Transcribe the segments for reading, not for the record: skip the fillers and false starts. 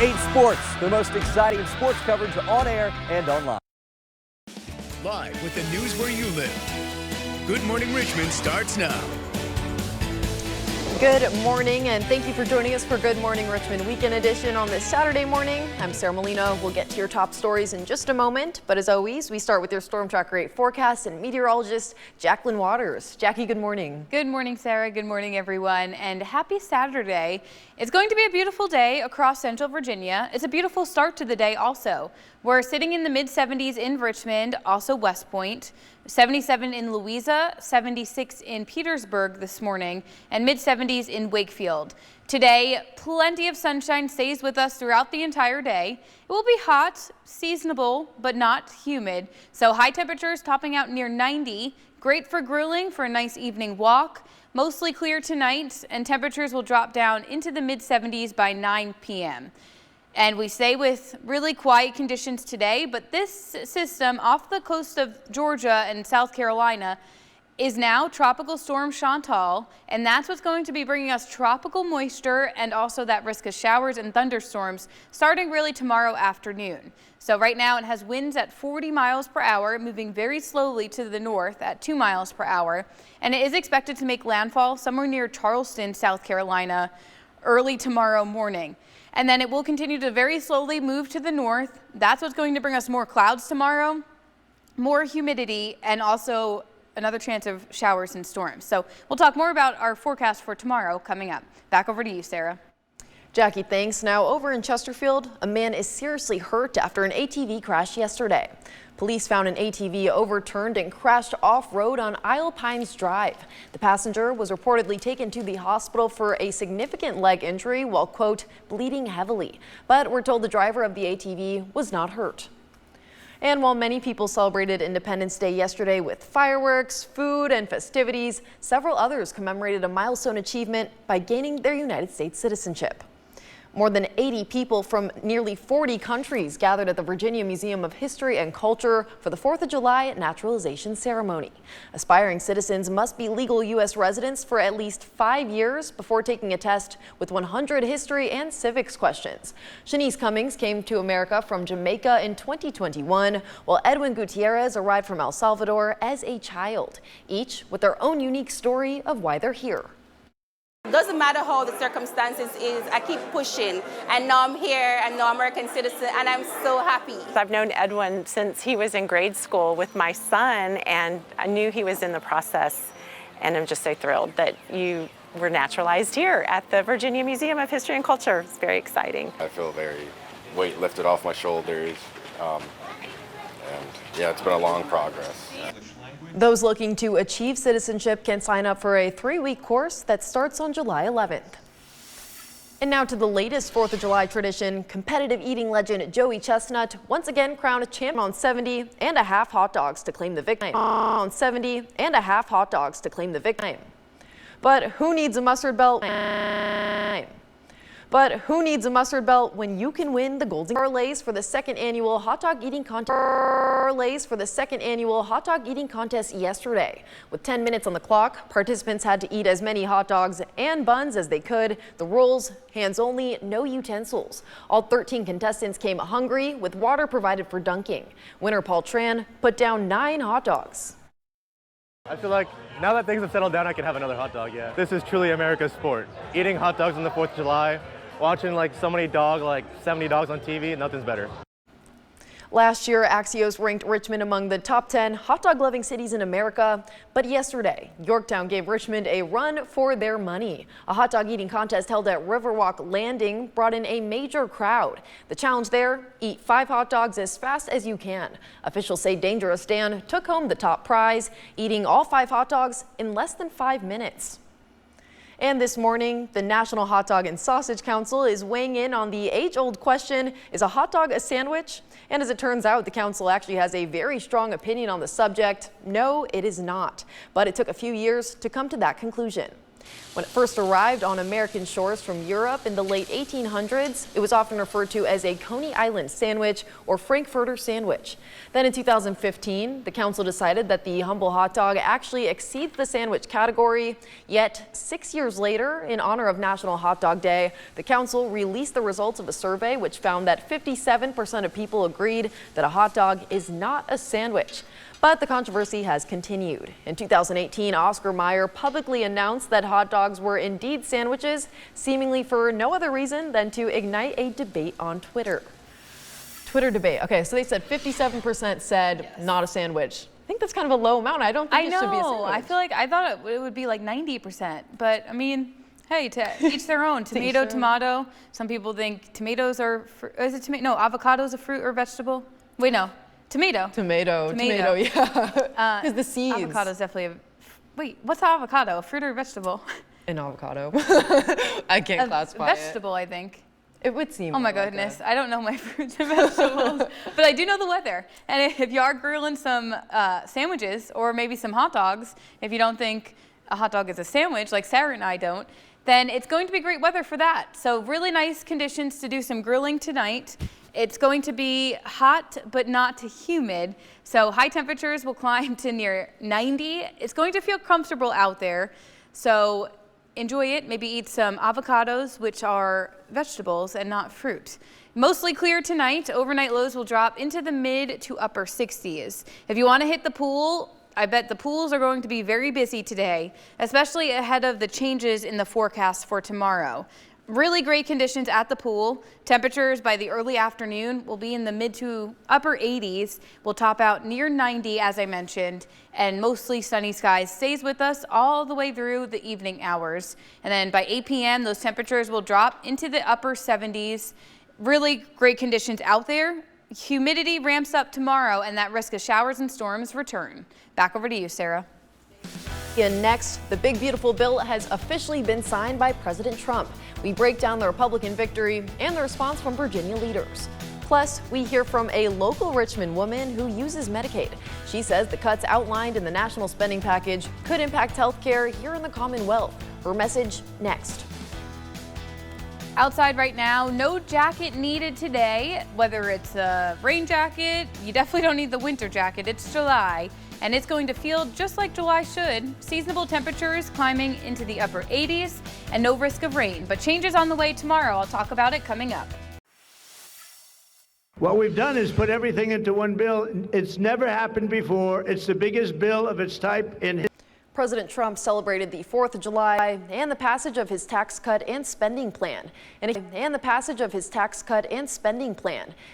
8 Sports, the most exciting sports coverage on air and online. Live with the news where you live. Good Morning Richmond starts now. Good morning, and thank you for joining us for Good Morning Richmond Weekend Edition on this Saturday morning. I'm Sarah Molina. We'll get to your top stories in just a moment, but as always, we start with your Storm Tracker 8 forecast and meteorologist Jacqueline Waters. Jackie, good morning. Good morning, Sarah. Good morning, everyone, and happy Saturday. It's going to be a beautiful day across Central Virginia. It's a beautiful start to the day also. We're sitting in the mid-70s in Richmond, also West Point, 77 in Louisa, 76 in Petersburg this morning, and mid-70s in Wakefield. Today, plenty of sunshine stays with us throughout the entire day. It will be hot, seasonable, but not humid. So high temperatures topping out near 90. Great for grilling for a nice evening walk. Mostly clear tonight, and temperatures will drop down into the mid-70s by 9 p.m. And we stay with really quiet conditions today, but this system off the coast of Georgia and South Carolina is now Tropical Storm Chantal, and that's what's going to be bringing us tropical moisture and also that risk of showers and thunderstorms starting really tomorrow afternoon. So right now it has winds at 40 miles per hour, moving very slowly to the north at 2 miles per hour, and it is expected to make landfall somewhere near Charleston, South Carolina, early tomorrow morning. And then it will continue to very slowly move to the north. That's what's going to bring us more clouds tomorrow, more humidity, and also another chance of showers and storms. So we'll talk more about our forecast for tomorrow coming up. Back over to you, Sarah. Jackie, thanks. Now over in Chesterfield, a man is seriously hurt after an ATV crash yesterday. Police found an ATV overturned and crashed off-road on Isle Pines Drive. The passenger was reportedly taken to the hospital for a significant leg injury while, quote, bleeding heavily. But we're told the driver of the ATV was not hurt. And while many people celebrated Independence Day yesterday with fireworks, food, and festivities, several others commemorated a milestone achievement by gaining their United States citizenship. More than 80 people from nearly 40 countries gathered at the Virginia Museum of History and Culture for the 4th of July naturalization ceremony. Aspiring citizens must be legal U.S. residents for at least 5 years before taking a test with 100 history and civics questions. Shanice Cummings came to America from Jamaica in 2021, while Edwin Gutierrez arrived from El Salvador as a child, each with their own unique story of why they're here. Doesn't matter how the circumstances is, I keep pushing, and now I'm here and now I'm an American citizen, and I'm so happy. I've known Edwin since he was in grade school with my son, and I knew he was in the process, and I'm just so thrilled that you were naturalized here at the Virginia Museum of History and Culture. It's very exciting. I feel very weight lifted off my shoulders, and yeah, it's been a long progress. Those looking to achieve citizenship can sign up for a 3-week course that starts on July 11th. And now to the latest 4th of July tradition. Competitive eating legend Joey Chestnut once again crowned a champion on 70 and a half hot dogs to claim the victory. On 70 and a half hot dogs to claim the victory. But who needs a mustard belt? But who needs a mustard belt when you can win the Golden Parlays for the second annual hot dog eating contest yesterday. With 10 minutes on the clock, participants had to eat as many hot dogs and buns as they could. The rules: hands only, no utensils. All 13 contestants came hungry with water provided for dunking. Winner Paul Tran put down 9 hot dogs. I feel like now that things have settled down, I can have another hot dog, yeah. This is truly America's sport. Eating hot dogs on the 4th of July, watching like so many dogs, like 70 dogs on TV, nothing's better. Last year, Axios ranked Richmond among the top 10 hot dog loving cities in America. But yesterday, Yorktown gave Richmond a run for their money. A hot dog eating contest held at Riverwalk Landing brought in a major crowd. The challenge there: eat 5 hot dogs as fast as you can. Officials say Dangerous Dan took home the top prize, eating all 5 hot dogs in less than 5 minutes. And this morning, the National Hot Dog and Sausage Council is weighing in on the age-old question, is a hot dog a sandwich? And as it turns out, the council actually has a very strong opinion on the subject. No, it is not. But it took a few years to come to that conclusion. When it first arrived on American shores from Europe in the late 1800s, it was often referred to as a Coney Island sandwich or Frankfurter sandwich. Then in 2015, the council decided that the humble hot dog actually exceeds the sandwich category. Yet 6 years later, in honor of National Hot Dog Day, the council released the results of a survey which found that 57% of people agreed that a hot dog is not a sandwich. But the controversy has continued. In 2018, Oscar Mayer publicly announced that hot dogs were indeed sandwiches, seemingly for no other reason than to ignite a debate on Twitter. Twitter debate. Okay, so they said 57% said not a sandwich. I think that's kind of a low amount. I don't think it should be a sandwich. I feel like I thought it would be like 90%, but I mean, hey, to each their own. Tomato, tomato. Some people think tomatoes are, is it tomato? No, avocado's a fruit or vegetable. Wait, no. Tomato, yeah. Because the seeds. Avocado is definitely a, wait, what's avocado? A fruit or a vegetable? An avocado. I can't classify it. Vegetable, I think. It would seem. Oh my goodness, I don't know my fruits and vegetables, but I do know the weather. And if you are grilling some sandwiches or maybe some hot dogs, if you don't think a hot dog is a sandwich, like Sarah and I don't, then it's going to be great weather for that. So really nice conditions to do some grilling tonight. It's going to be hot, but not humid. So high temperatures will climb to near 90. It's going to feel comfortable out there. So enjoy it. Maybe eat some avocados, which are vegetables and not fruit. Mostly clear tonight. Overnight lows will drop into the mid to upper 60s. If you want to hit the pool, I bet the pools are going to be very busy today, especially ahead of the changes in the forecast for tomorrow. Really great conditions at the pool. Temperatures by the early afternoon will be in the mid to upper 80s. We'll top out near 90, as I mentioned, and mostly sunny skies stays with us all the way through the evening hours. And then by 8 p.m., those temperatures will drop into the upper 70s. Really great conditions out there. Humidity ramps up tomorrow, and that risk of showers and storms return. Back over to you, Sarah. And next, the big beautiful bill has officially been signed by President Trump. We break down the Republican victory and the response from Virginia leaders. Plus, we hear from a local Richmond woman who uses Medicaid. She says the cuts outlined in the national spending package could impact health care here in the Commonwealth. Her message next. Outside right now, no jacket needed today. Whether it's a rain jacket, you definitely don't need the winter jacket. It's July, and it's going to feel just like July should. Seasonable temperatures climbing into the upper 80s and no risk of rain, but changes on the way tomorrow. I'll talk about it coming up. What we've done is put everything into one bill. It's never happened before. It's the biggest bill of its type in history. President Trump celebrated the 4th of July and the passage of his tax cut and spending plan.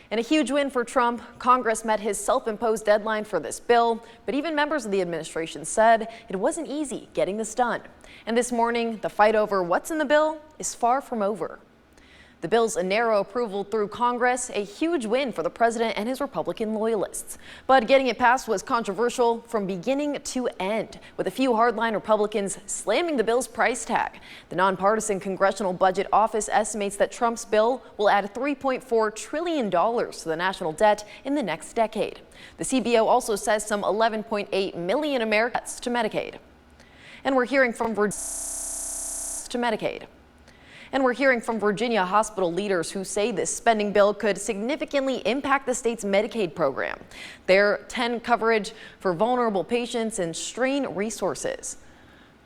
In a huge win for Trump, Congress met his self-imposed deadline for this bill, but even members of the administration said it wasn't easy getting this done. And this morning, the fight over what's in the bill is far from over. The bill's a narrow approval through Congress, a huge win for the president and his Republican loyalists. But getting it passed was controversial from beginning to end, with a few hardline Republicans slamming the bill's price tag. The nonpartisan Congressional Budget Office estimates that Trump's bill will add $3.4 trillion to the national debt in the next decade. The CBO also says some 11.8 million Americans to Medicaid. And we're hearing from Virginia hospital leaders who say this spending bill could significantly impact the state's Medicaid program, their 10 coverage for vulnerable patients, and strain resources.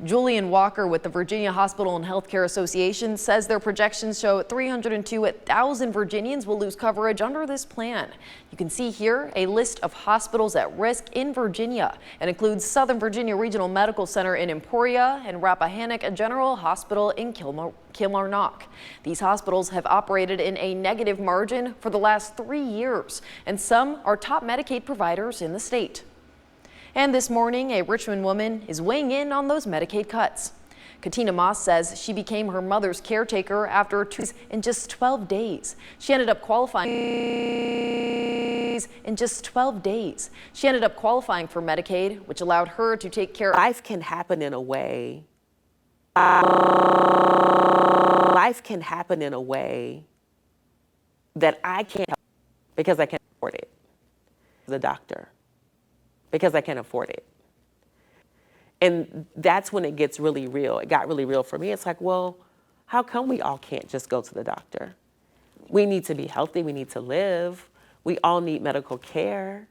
Julian Walker with the Virginia Hospital and Healthcare Association says their projections show 302,000 Virginians will lose coverage under this plan. You can see here a list of hospitals at risk in Virginia. It includes Southern Virginia Regional Medical Center in Emporia and Rappahannock General Hospital in Kilmarnock. These hospitals have operated in a negative margin for the last 3 years, and some are top Medicaid providers in the state. And this morning, a Richmond woman is weighing in on those Medicaid cuts. Katina Moss says she became her mother's caretaker after in just 12 days. She ended up qualifying in just 12 days. She ended up qualifying for Medicaid, which allowed her to take care of life can happen in a way. Life can happen in a way that I can't help because I can't afford it. The doctor. Because I can't afford it. And that's when it gets really real. It got really real for me. It's like, well, how come we all can't just go to the doctor? We need to be healthy. We need to live. We all need medical care.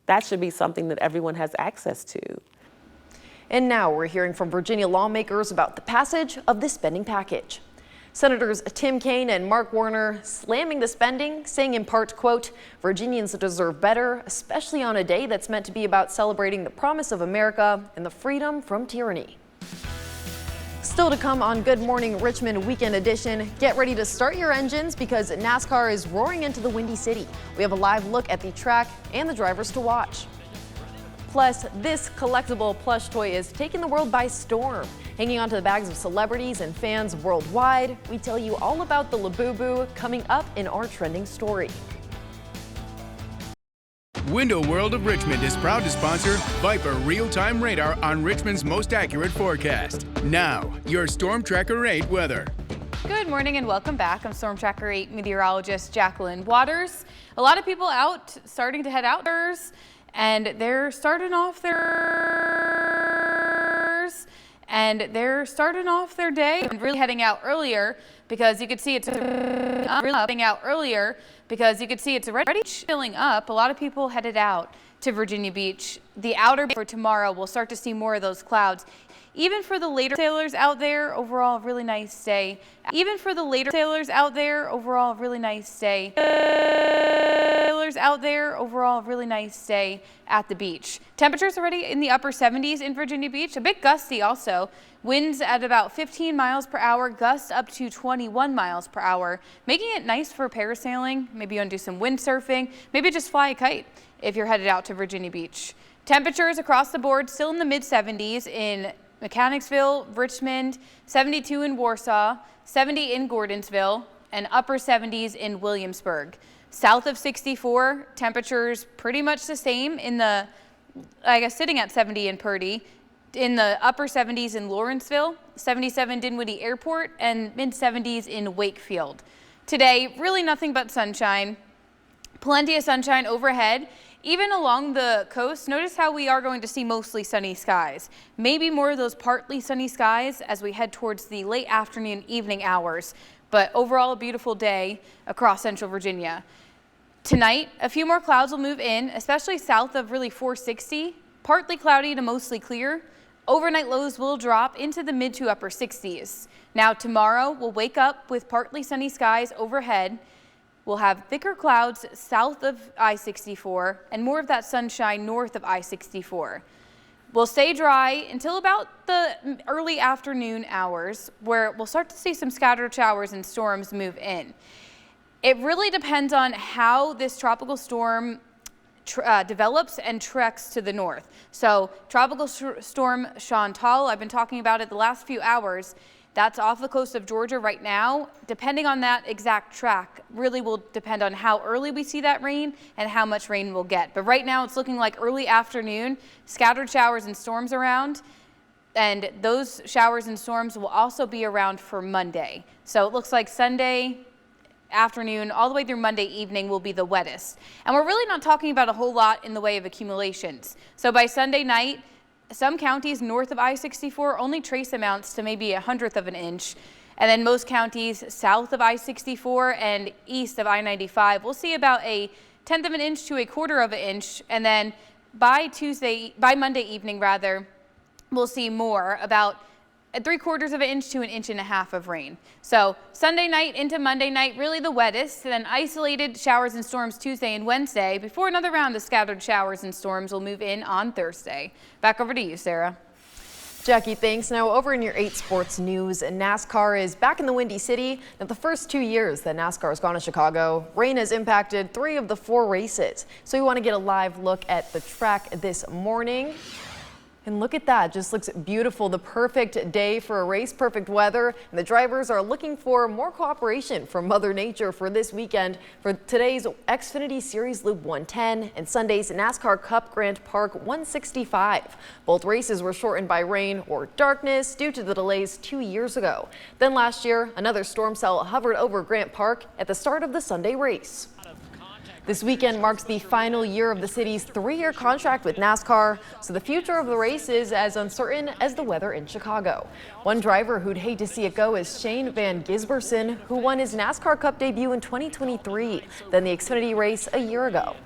That should be something that everyone has access to. And now we're hearing from Virginia lawmakers about the passage of the spending package. Senators Tim Kaine and Mark Warner slamming the spending, saying in part, quote, Virginians deserve better, especially on a day that's meant to be about celebrating the promise of America and the freedom from tyranny. Still to come on Good Morning Richmond Weekend Edition, get ready to start your engines because NASCAR is roaring into the Windy City. We have a live look at the track and the drivers to watch. Plus, this collectible plush toy is taking the world by storm. Hanging onto the bags of celebrities and fans worldwide, we tell you all about the Labubu coming up in our trending story. Window World of Richmond is proud to sponsor Viper Real-Time Radar on Richmond's most accurate forecast. Now, your Storm Tracker 8 weather. Good morning and welcome back. I'm Storm Tracker 8 meteorologist Jacqueline Waters. A lot of people out starting to head outdoors, and they're starting off their day and really heading out earlier because you could see it's already filling up. A lot of people headed out to Virginia Beach. The outer for tomorrow, we'll start to see more of those clouds. Even for the later sailors out there, overall a really nice day. At the beach. Temperatures already in the upper 70s in Virginia Beach, a bit gusty also. Winds at about 15 miles per hour, gusts up to 21 miles per hour, making it nice for parasailing. Maybe you want to do some windsurfing, maybe just fly a kite if you're headed out to Virginia Beach. Temperatures across the board still in the mid 70s in Mechanicsville, Richmond, 72 in Warsaw, 70 in Gordonsville, and upper 70s in Williamsburg. South of 64, temperatures pretty much the same in the, sitting at 70 in Purdy, in the upper 70s in Lawrenceville, 77 Dinwiddie Airport, and mid 70s in Wakefield. Today, really nothing but sunshine. Plenty of sunshine overhead. Even along the coast, notice how we are going to see mostly sunny skies. Maybe more of those partly sunny skies as we head towards the late afternoon, evening hours. But overall, a beautiful day across central Virginia. Tonight, a few more clouds will move in, especially south of really 460. Partly cloudy to mostly clear. Overnight lows will drop into the mid to upper 60s. Now tomorrow, we'll wake up with partly sunny skies overhead. We'll have thicker clouds south of I-64 and more of that sunshine north of I-64. We'll stay dry until about the early afternoon hours, where we'll start to see some scattered showers and storms move in. It really depends on how this tropical storm develops and treks to the north. So tropical storm Chantal, I've been talking about it the last few hours. That's off the coast of Georgia right now. Depending on that exact track, really will depend on how early we see that rain and how much rain we'll get. But right now it's looking like early afternoon, scattered showers and storms around. And those showers and storms will also be around for Monday. So it looks like Sunday afternoon all the way through Monday evening will be the wettest. And we're really not talking about a whole lot in the way of accumulations. So by Sunday night, some counties north of I-64 only trace amounts to maybe 1/100 of an inch. And then most counties south of I-64 and east of I-95 will see about 1/10 of an inch to 1/4 of an inch. And then by Monday evening rather, we'll see more, about 3/4 of an inch to 1.5 inches of rain. So Sunday night into Monday night, really the wettest, and then isolated showers and storms Tuesday and Wednesday before another round of scattered showers and storms will move in on Thursday. Back over to you, Sarah. Jackie, thanks. Now over in your 8 sports news, NASCAR is back in the Windy City. Now the first 2 years that NASCAR has gone to Chicago, rain has impacted 3 of the 4 races. So we want to get a live look at the track this morning. And look at that, just looks beautiful. The perfect day for a race, perfect weather. And the drivers are looking for more cooperation from Mother Nature for this weekend for today's Xfinity Series Loop 110 and Sunday's NASCAR Cup Grant Park 165. Both races were shortened by rain or darkness due to the delays 2 years ago. Then last year, another storm cell hovered over Grant Park at the start of the Sunday race. This weekend marks the final year of the city's 3-year contract with NASCAR, so the future of the race is as uncertain as the weather in Chicago. One driver who'd hate to see it go is Shane Van Gisberson, who won his NASCAR Cup debut in 2023, then the Xfinity race a year ago.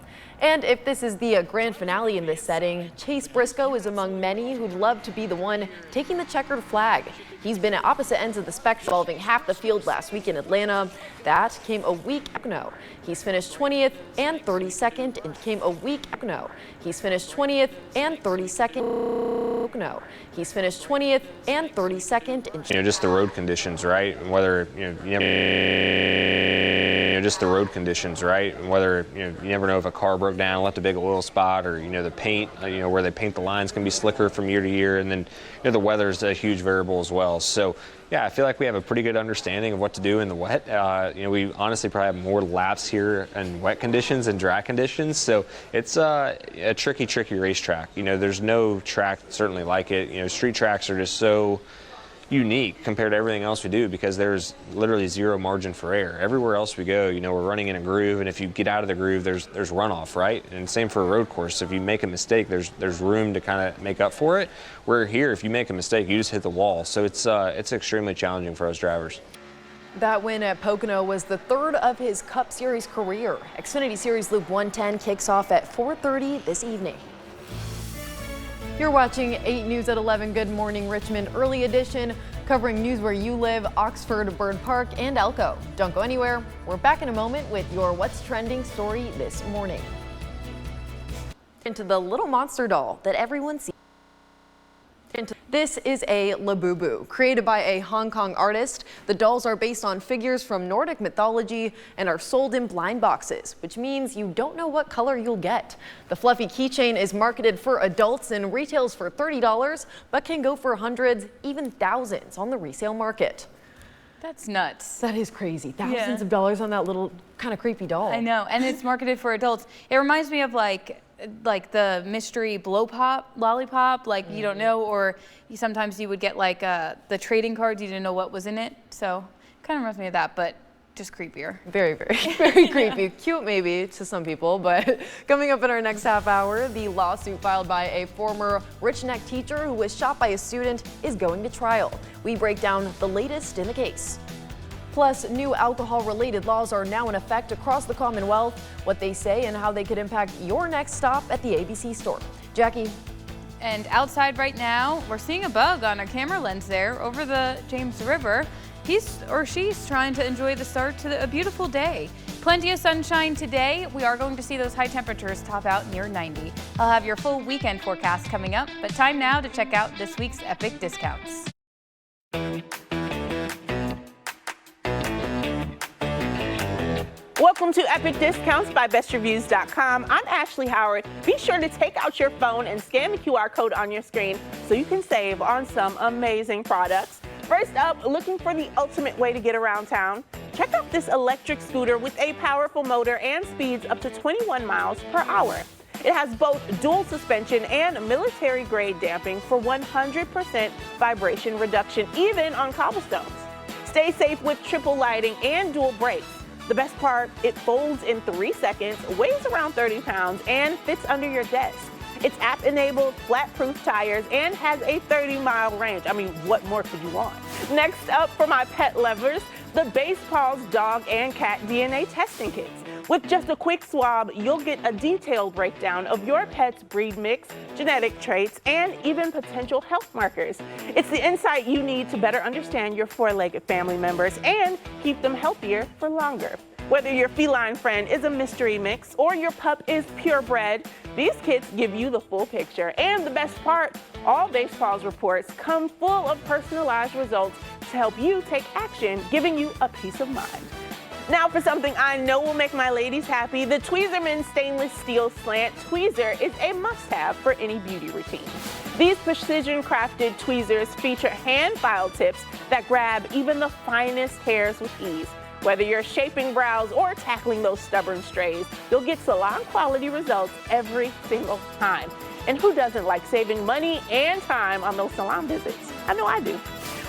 And if this is the grand finale in this setting, Chase Briscoe is among many who'd love to be the one taking the checkered flag. He's been at opposite ends of the spectrum, involving half the field last week in Atlanta. That came a week ago. He's finished 20th and 32nd, and came a week ago. He's finished 20th and 32nd. No, he's finished 20th and 32nd. And just the road conditions, right? And whether just the road conditions, right? And whether you never know if a car broke down, left a big oil spot, or the paint, where they paint the lines can be slicker from year to year, and then the weather is a huge variable as well. So yeah, I feel like we have a pretty good understanding of what to do in the wet. We honestly probably have more laps here in wet conditions and dry conditions. So it's a tricky racetrack. There's no track certainly like it. Street tracks are just so unique compared to everything else we do because there's literally zero margin for error. Everywhere else we go, we're running in a groove, and if you get out of the groove, there's runoff, right? And same for a road course. If you make a mistake, there's room to kind of make up for it. Where here, if you make a mistake, you just hit the wall. So it's extremely challenging for us drivers. That win at Pocono was the third of his Cup Series career. Xfinity Series Loop 110 kicks off at 4:30 this evening. You're watching 8 News at 11. Good morning, Richmond early edition, covering news where you live, Oxford, Bird Park, and Elko. Don't go anywhere. We're back in a moment with your What's Trending story this morning. Into the little monster doll that everyone sees. This is a Labubu, created by a Hong Kong artist. The dolls are based on figures from Nordic mythology and are sold in blind boxes, which means you don't know what color you'll get. The fluffy keychain is marketed for adults and retails for $30, but can go for hundreds, even thousands on the resale market. That's nuts. That is crazy. Thousands of dollars on that little kind of creepy doll. I know, and it's marketed for adults. It reminds me of like the mystery blow pop lollipop, you don't know, or sometimes you would get the trading cards, you didn't know what was in it. So kind of reminds me of that, but just creepier. Very, very, very creepy. Cute maybe to some people, but coming up in our next half hour, the lawsuit filed by a former Rich Neck teacher who was shot by a student is going to trial. We break down the latest in the case. Plus, new alcohol-related laws are now in effect across the Commonwealth, what they say and how they could impact your next stop at the ABC store. Jackie. And outside right now, we're seeing a bug on a camera lens there over the James River. He's or she's trying to enjoy the start to a beautiful day. Plenty of sunshine today. We are going to see those high temperatures top out near 90. I'll have your full weekend forecast coming up, but time now to check out this week's epic discounts. Welcome to Epic Discounts by BestReviews.com. I'm Ashley Howard. Be sure to take out your phone and scan the QR code on your screen so you can save on some amazing products. First up, looking for the ultimate way to get around town? Check out this electric scooter with a powerful motor and speeds up to 21 miles per hour. It has both dual suspension and military-grade damping for 100% vibration reduction, even on cobblestones. Stay safe with triple lighting and dual brakes. The best part, it folds in 3 seconds, weighs around 30 pounds, and fits under your desk. It's app-enabled, flat-proof tires, and has a 30-mile range. I mean, what more could you want? Next up, for my pet lovers, the Base Paws dog and cat DNA testing kits. With just a quick swab, you'll get a detailed breakdown of your pet's breed mix, genetic traits, and even potential health markers. It's the insight you need to better understand your four-legged family members and keep them healthier for longer. Whether your feline friend is a mystery mix or your pup is purebred, these kits give you the full picture. And the best part, all Base Paws reports come full of personalized results to help you take action, giving you a peace of mind. Now for something I know will make my ladies happy, the Tweezerman Stainless Steel Slant Tweezer is a must-have for any beauty routine. These precision-crafted tweezers feature hand-filed tips that grab even the finest hairs with ease. Whether you're shaping brows or tackling those stubborn strays, you'll get salon-quality results every single time. And who doesn't like saving money and time on those salon visits? I know I do.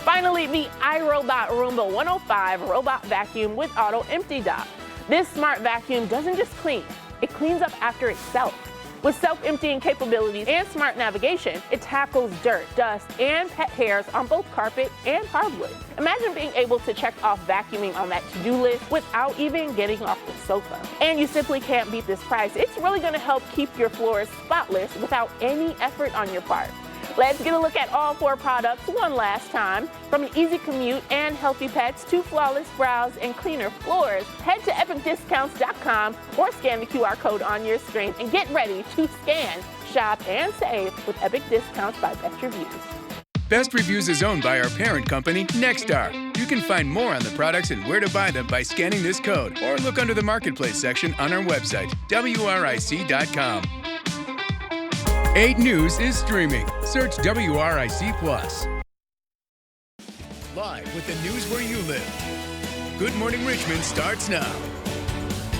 Finally, the iRobot Roomba 105 robot vacuum with auto empty dock. This smart vacuum doesn't just clean, it cleans up after itself. With self-emptying capabilities and smart navigation, it tackles dirt, dust, and pet hairs on both carpet and hardwood. Imagine being able to check off vacuuming on that to-do list without even getting off the sofa. And you simply can't beat this price. It's really going to help keep your floors spotless without any effort on your part. Let's get a look at all 4 products one last time. From an easy commute and healthy pets to flawless brows and cleaner floors, head to epicdiscounts.com or scan the QR code on your screen and get ready to scan, shop, and save with Epic Discounts by Best Reviews. Best Reviews is owned by our parent company, Nexstar. You can find more on the products and where to buy them by scanning this code or look under the Marketplace section on our website, WRIC.com. 8 News is streaming. Search WRIC+. Live with the news where you live. Good Morning Richmond starts now.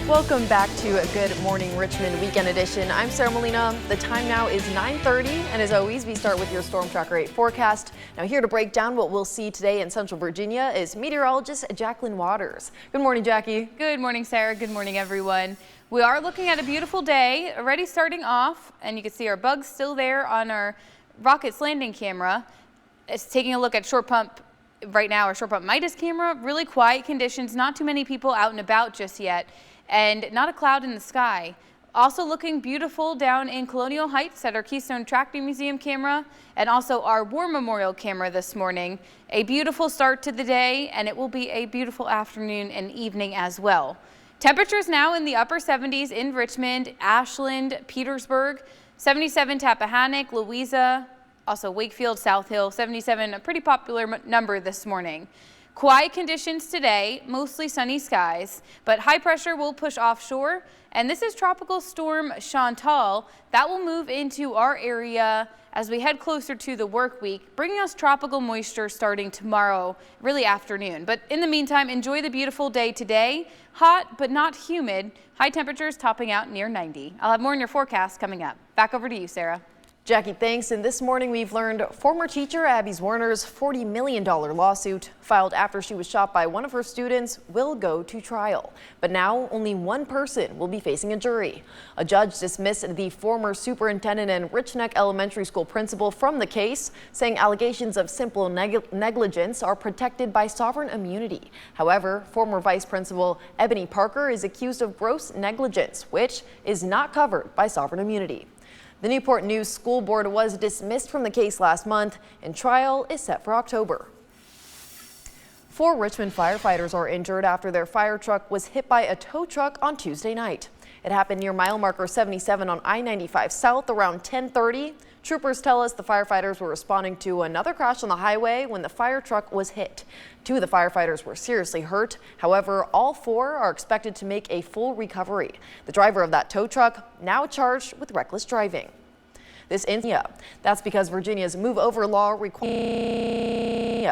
Welcome back to a Good Morning Richmond Weekend Edition. I'm Sarah Molina. The time now is 9:30, and as always, we start with your Storm Tracker 8 forecast. Now here to break down what we'll see today in Central Virginia is meteorologist Jacqueline Waters. Good morning, Jackie. Good morning, Sarah. Good morning, everyone. We are looking at a beautiful day, already starting off, and you can see our bugs still there on our Rocket's landing camera. It's taking a look at Short Pump right now, our Short Pump Midas camera. Really quiet conditions, not too many people out and about just yet, and not a cloud in the sky. Also looking beautiful down in Colonial Heights at our Keystone Tractor Museum camera, and also our War Memorial camera this morning. A beautiful start to the day, and it will be a beautiful afternoon and evening as well. Temperatures now in the upper 70s in Richmond, Ashland, Petersburg, 77 Tappahannock, Louisa, also Wakefield, South Hill, 77, a pretty popular number this morning. Quiet conditions today, mostly sunny skies, but high pressure will push offshore, and this is Tropical Storm Chantal. That will move into our area as we head closer to the work week, bringing us tropical moisture starting tomorrow, really afternoon. But in the meantime, enjoy the beautiful day today. Hot, but not humid. High temperatures topping out near 90. I'll have more in your forecast coming up. Back over to you, Sarah. Jackie, thanks. And this morning we've learned former teacher Abby Warner's $40 million lawsuit filed after she was shot by one of her students will go to trial. But now only one person will be facing a jury. A judge dismissed the former superintendent and Rich Neck Elementary School principal from the case, saying allegations of simple negligence are protected by sovereign immunity. However, former vice principal Ebony Parker is accused of gross negligence, which is not covered by sovereign immunity. The Newport News School Board was dismissed from the case last month, and trial is set for October. 4 Richmond firefighters are injured after their fire truck was hit by a tow truck on Tuesday night. It happened near mile marker 77 on I-95 South around 10:30. Troopers tell us the firefighters were responding to another crash on the highway when the fire truck was hit. 2 of the firefighters were seriously hurt. However, all 4 are expected to make a full recovery. The driver of that tow truck now charged with reckless driving. That's because Virginia's move over law requires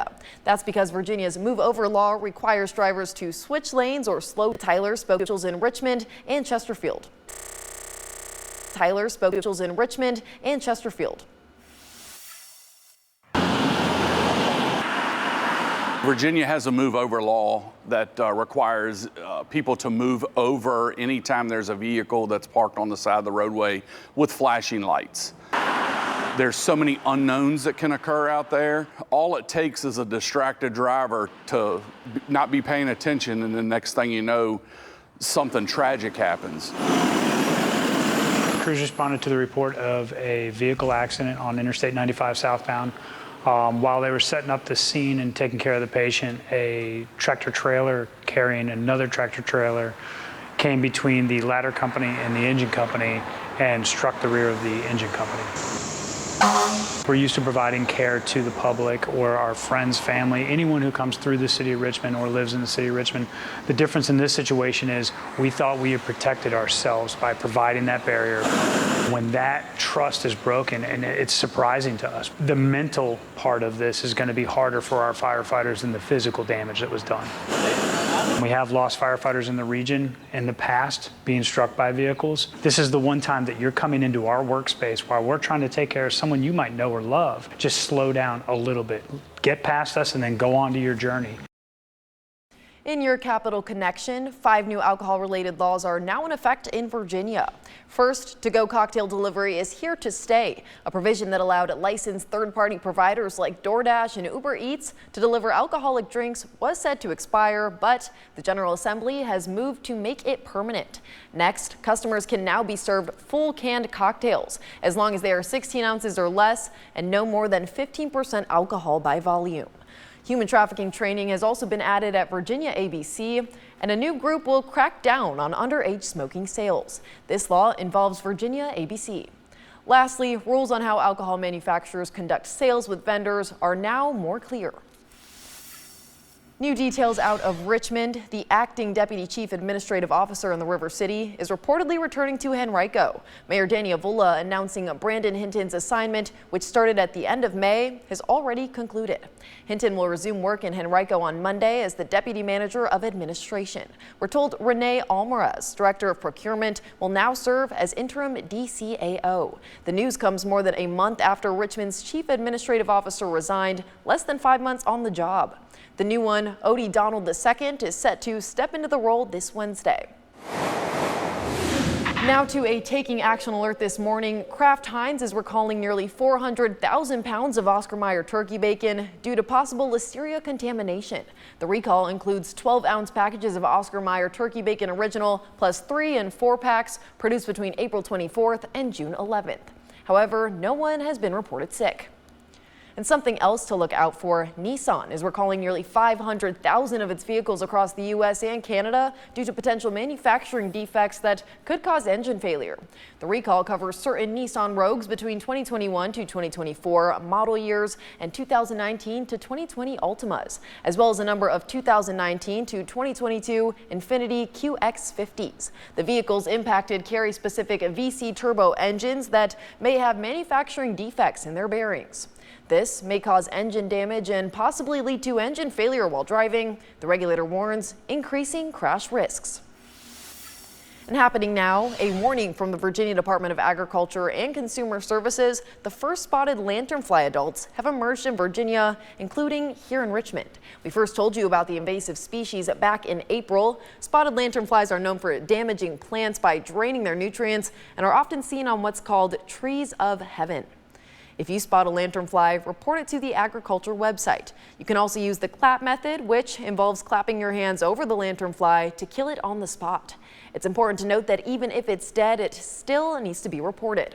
drivers to switch lanes or slow. Tyler spoke to officials in Richmond and Chesterfield. Virginia has a move over law that requires people to move over anytime there's a vehicle that's parked on the side of the roadway with flashing lights. There's so many unknowns that can occur out there. All it takes is a distracted driver to not be paying attention, and the next thing you know, something tragic happens. Crews responded to the report of a vehicle accident on Interstate 95 southbound. While they were setting up the scene and taking care of the patient, a tractor trailer carrying another tractor trailer came between the ladder company and the engine company and struck the rear of the engine company. We're used to providing care to the public or our friends, family, anyone who comes through the city of Richmond or lives in the city of Richmond. The difference in this situation is we thought we had protected ourselves by providing that barrier. When that trust is broken, and it's surprising to us, the mental part of this is going to be harder for our firefighters than the physical damage that was done. We have lost firefighters in the region in the past being struck by vehicles. This is the one time that you're coming into our workspace while we're trying to take care of someone you might know or love. Just slow down a little bit. Get past us and then go on to your journey. In your Capital Connection, 5 new alcohol-related laws are now in effect in Virginia. First, to-go cocktail delivery is here to stay, a provision that allowed licensed third-party providers like DoorDash and Uber Eats to deliver alcoholic drinks was set to expire, but the General Assembly has moved to make it permanent. Next, customers can now be served full canned cocktails as long as they are 16 ounces or less and no more than 15% alcohol by volume. Human trafficking training has also been added at Virginia ABC, and a new group will crack down on underage smoking sales. This law involves Virginia ABC. Lastly, rules on how alcohol manufacturers conduct sales with vendors are now more clear. New details out of Richmond. The acting deputy chief administrative officer in the River City is reportedly returning to Henrico. Mayor Danny Avula announcing Brandon Hinton's assignment, which started at the end of May, has already concluded. Hinton will resume work in Henrico on Monday as the deputy manager of administration. We're told Renee Almaraz, director of procurement, will now serve as interim DCAO. The news comes more than a month after Richmond's chief administrative officer resigned, less than 5 months on the job. The new one, Odie Donald II, is set to step into the role this Wednesday. Now to a taking action alert this morning. Kraft Heinz is recalling nearly 400,000 pounds of Oscar Mayer turkey bacon due to possible listeria contamination. The recall includes 12-ounce packages of Oscar Mayer turkey bacon original plus 3 and 4 packs produced between April 24th and June 11th. However, no one has been reported sick. And something else to look out for, Nissan is recalling nearly 500,000 of its vehicles across the U.S. and Canada due to potential manufacturing defects that could cause engine failure. The recall covers certain Nissan Rogues between 2021 to 2024 model years and 2019 to 2020 Altimas, as well as a number of 2019 to 2022 Infiniti QX50s. The vehicles impacted carry specific VC turbo engines that may have manufacturing defects in their bearings. This may cause engine damage and possibly lead to engine failure while driving. The regulator warns, increasing crash risks. And happening now, a warning from the Virginia Department of Agriculture and Consumer Services. The first spotted lanternfly adults have emerged in Virginia, including here in Richmond. We first told you about the invasive species back in April. Spotted lanternflies are known for damaging plants by draining their nutrients and are often seen on what's called trees of heaven. If you spot a lanternfly, report it to the agriculture website. You can also use the clap method, which involves clapping your hands over the lanternfly to kill it on the spot. It's important to note that even if it's dead, it still needs to be reported.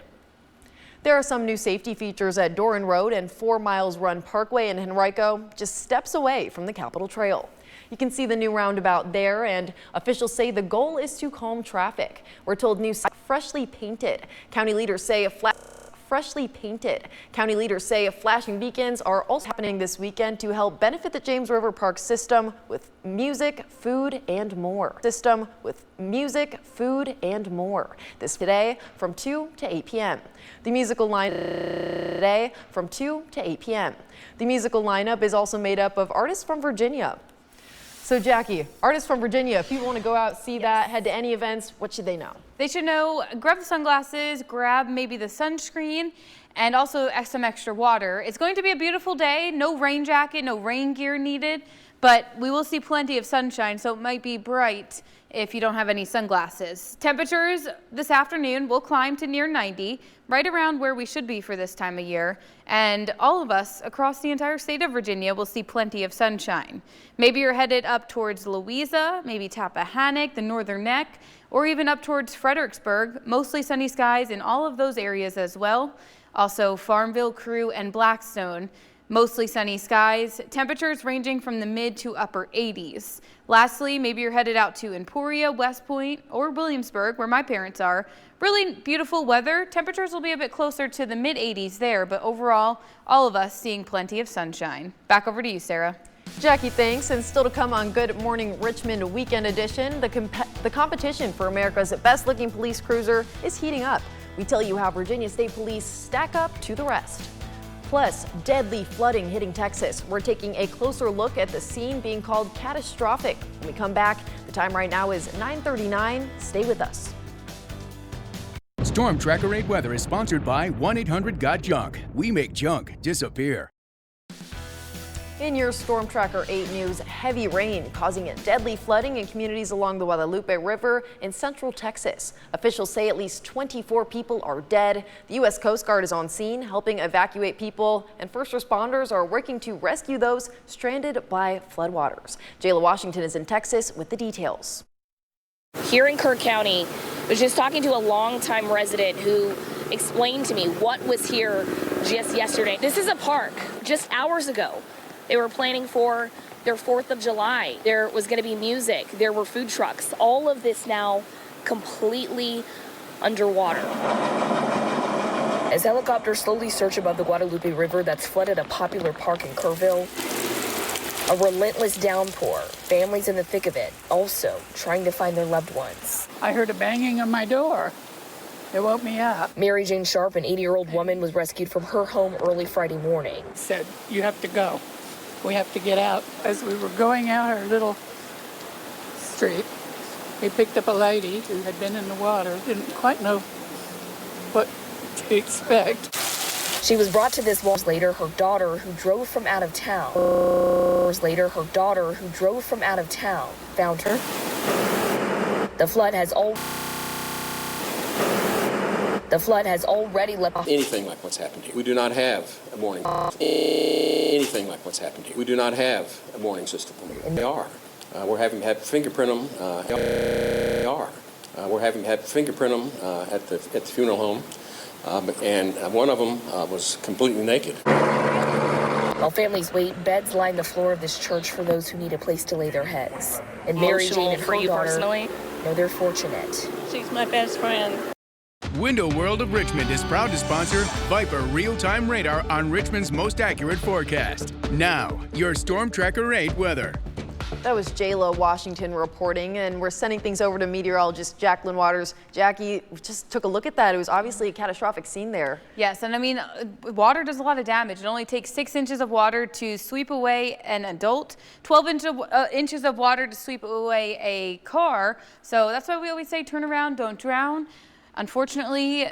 There are some new safety features at Doran Road and 4 Miles Run Parkway in Henrico, just steps away from the Capitol Trail. You can see the new roundabout there, and officials say the goal is to calm traffic. We're told new freshly painted. County leaders say flashing beacons are also happening this weekend to help benefit the James River Park system with music, food, and more. This today from 2 to 8 p.m. The musical lineup is also made up of artists from Virginia. So Jackie, artists from Virginia, if people want to go out, see that, head to any events, what should they know? They should know, grab the sunglasses, grab maybe the sunscreen, and also some extra water. It's going to be a beautiful day, no rain jacket, no rain gear needed, but we will see plenty of sunshine, so it might be bright if you don't have any sunglasses. Temperatures this afternoon will climb to near 90, right around where we should be for this time of year. And all of us across the entire state of Virginia will see plenty of sunshine. Maybe you're headed up towards Louisa, maybe Tappahannock, the Northern Neck, or even up towards Fredericksburg. Mostly sunny skies in all of those areas as well. Also Farmville, Crew, and Blackstone. Mostly sunny skies, temperatures ranging from the mid to upper 80s. Lastly, maybe you're headed out to Emporia, West Point, or Williamsburg, where my parents are. Really beautiful weather. Temperatures will be a bit closer to the mid 80s there, but overall, all of us seeing plenty of sunshine. Back over to you, Sarah. Jackie, thanks. And still to come on Good Morning Richmond Weekend Edition, the competition for America's best looking police cruiser is heating up. We tell you how Virginia State Police stack up to the rest. Plus, deadly flooding hitting Texas. We're taking a closer look at the scene being called catastrophic. When we come back, the time right now is 9:39. Stay with us. Storm Tracker 8 Weather is sponsored by 1-800-GOT-JUNK. We make junk disappear. In your Storm Tracker 8 news, heavy rain causing deadly flooding in communities along the Guadalupe River in central Texas. Officials say at least 24 people are dead. The U.S. Coast Guard is on scene helping evacuate people, and first responders are working to rescue those stranded by floodwaters. Jayla Washington is in Texas with the details. Here in Kirk County, I was just talking to a longtime resident who explained to me what was here just yesterday. This is a park. Just hours ago, they were planning for their 4th of July. There was going to be music. There were food trucks. All of this now completely underwater. As helicopters slowly search above the Guadalupe River that's flooded a popular park in Kerrville, a relentless downpour, families in the thick of it, also trying to find their loved ones. I heard a banging on my door. It woke me up. Mary Jane Sharp, an 80-year-old woman, was rescued from her home early Friday morning. Said, you have to go. We have to get out. As we were going out our little street, we picked up a lady who had been in the water, didn't quite know what to expect. She was brought to this wall later. Her daughter, who drove from out of town, found her. The flood has already left. Anything like what's happened here. We do not have a warning. Anything like what's happened here. We do not have a warning system. They are. We're having to have fingerprint them. We're having to have fingerprint them at the funeral home. And one of them was completely naked. While families wait, beds line the floor of this church for those who need a place to lay their heads. And Mary Jane and her daughter know they're fortunate. She's my best friend. Window World of Richmond is proud to sponsor Viper Real-Time Radar on Richmond's most accurate forecast. Now, your Storm Tracker 8 weather. That was Jayla Washington reporting, and we're sending things over to meteorologist Jacqueline Waters. Jackie, just took a look at that. It was obviously a catastrophic scene there. Yes, and I mean, water does a lot of damage. It only takes 6 inches of water to sweep away an adult, 12 inches of water to sweep away a car. So that's why we always say turn around, don't drown. Unfortunately,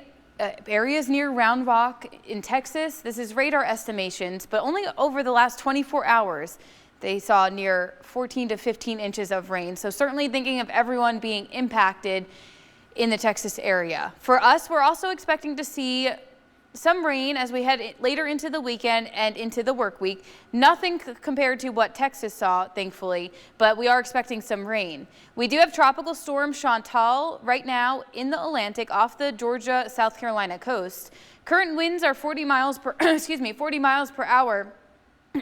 areas near Round Rock in Texas, this is radar estimations, but only over the last 24 hours, they saw near 14 to 15 inches of rain. So certainly thinking of everyone being impacted in the Texas area. For us, we're also expecting to see some rain as we head later into the weekend and into the work week. Nothing compared to what Texas saw, thankfully, but we are expecting some rain. We do have Tropical Storm Chantal right now in the Atlantic off the Georgia-South Carolina coast. Current winds are 40 miles per hour,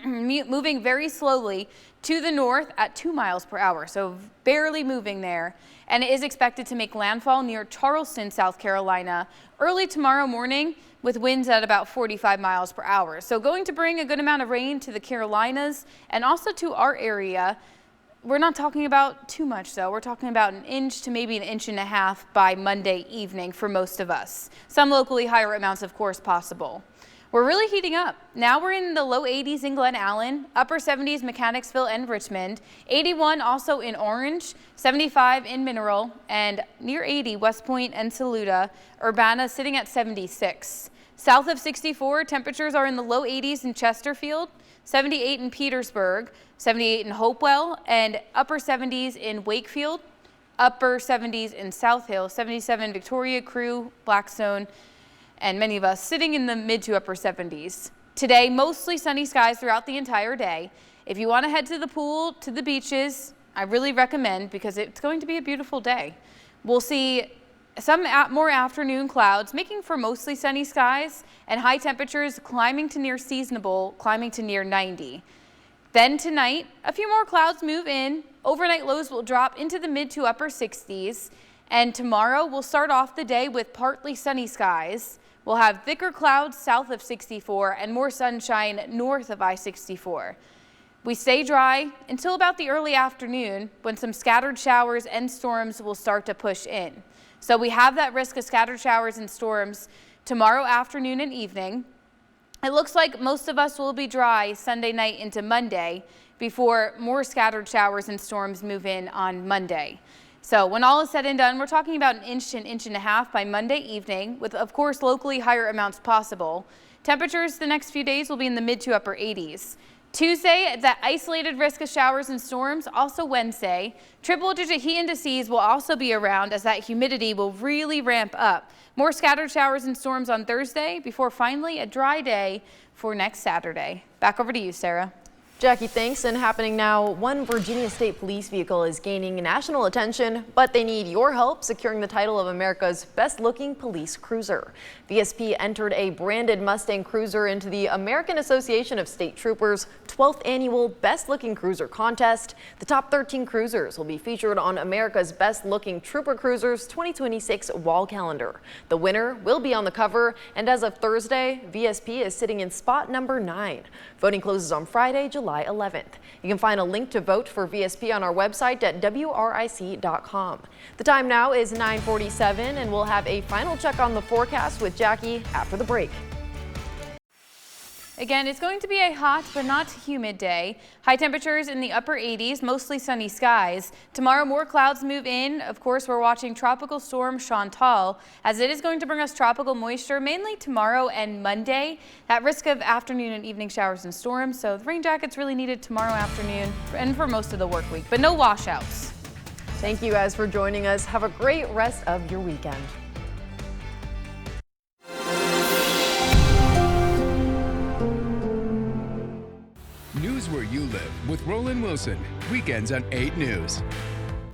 moving very slowly to the north at 2 miles per hour, so barely moving there. And it is expected to make landfall near Charleston, South Carolina, early tomorrow morning with winds at about 45 miles per hour. So going to bring a good amount of rain to the Carolinas and also to our area. We're not talking about too much though. We're talking about an inch to maybe an inch and a half by Monday evening for most of us. Some locally higher amounts, of course, possible. We're really heating up. Now we're in the low 80s in Glen Allen, upper 70s Mechanicsville and Richmond, 81 also in Orange, 75 in Mineral, and near 80 West Point and Saluda. Urbana sitting at 76. South of 64, temperatures are in the low 80s in Chesterfield, 78 in Petersburg, 78 in Hopewell, and upper 70s in Wakefield, upper 70s in South Hill, 77 Victoria, Crew, Blackstone, and many of us sitting in the mid to upper 70s. Today, mostly sunny skies throughout the entire day. If you want to head to the pool, to the beaches, I really recommend because it's going to be a beautiful day. We'll see some more afternoon clouds, making for mostly sunny skies and high temperatures climbing to near seasonable, climbing to near 90. Then tonight, a few more clouds move in. Overnight lows will drop into the mid to upper 60s. And tomorrow, we'll start off the day with partly sunny skies. We'll have thicker clouds south of 64 and more sunshine north of I-64. We stay dry until about the early afternoon when some scattered showers and storms will start to push in. So we have that risk of scattered showers and storms tomorrow afternoon and evening. It looks like most of us will be dry Sunday night into Monday before more scattered showers and storms move in on Monday. So when all is said and done, we're talking about an inch to an inch and a half by Monday evening with, of course, locally higher amounts possible. Temperatures the next few days will be in the mid to upper 80s. Tuesday, that isolated risk of showers and storms. Also Wednesday, triple-digit heat indices will also be around as that humidity will really ramp up. More scattered showers and storms on Thursday before finally a dry day for next Saturday. Back over to you, Sarah. Jackie, thanks. And happening now, one Virginia State Police vehicle is gaining national attention, but they need your help securing the title of America's best-looking police cruiser. VSP entered a branded Mustang Cruiser into the American Association of State Troopers 12th annual Best-Looking Cruiser contest. The top 13 cruisers will be featured on America's Best-Looking Trooper Cruisers 2026 wall calendar. The winner will be on the cover, and as of Thursday, VSP is sitting in spot number 9. Voting closes on Friday, July 11th. You can find a link to vote for VSP on our website at WRIC.com. The time now is 9:47, and we'll have a final check on the forecast with Jackie after the break. Again, it's going to be a hot but not humid day. High temperatures in the upper 80s, mostly sunny skies. Tomorrow, more clouds move in. Of course, we're watching Tropical Storm Chantal, as it is going to bring us tropical moisture mainly tomorrow and Monday. At risk of afternoon and evening showers and storms, so the rain jacket's really needed tomorrow afternoon and for most of the work week, but no washouts. Thank you guys for joining us. Have a great rest of your weekend. News where you live with Roland Wilson. Weekends on 8 News.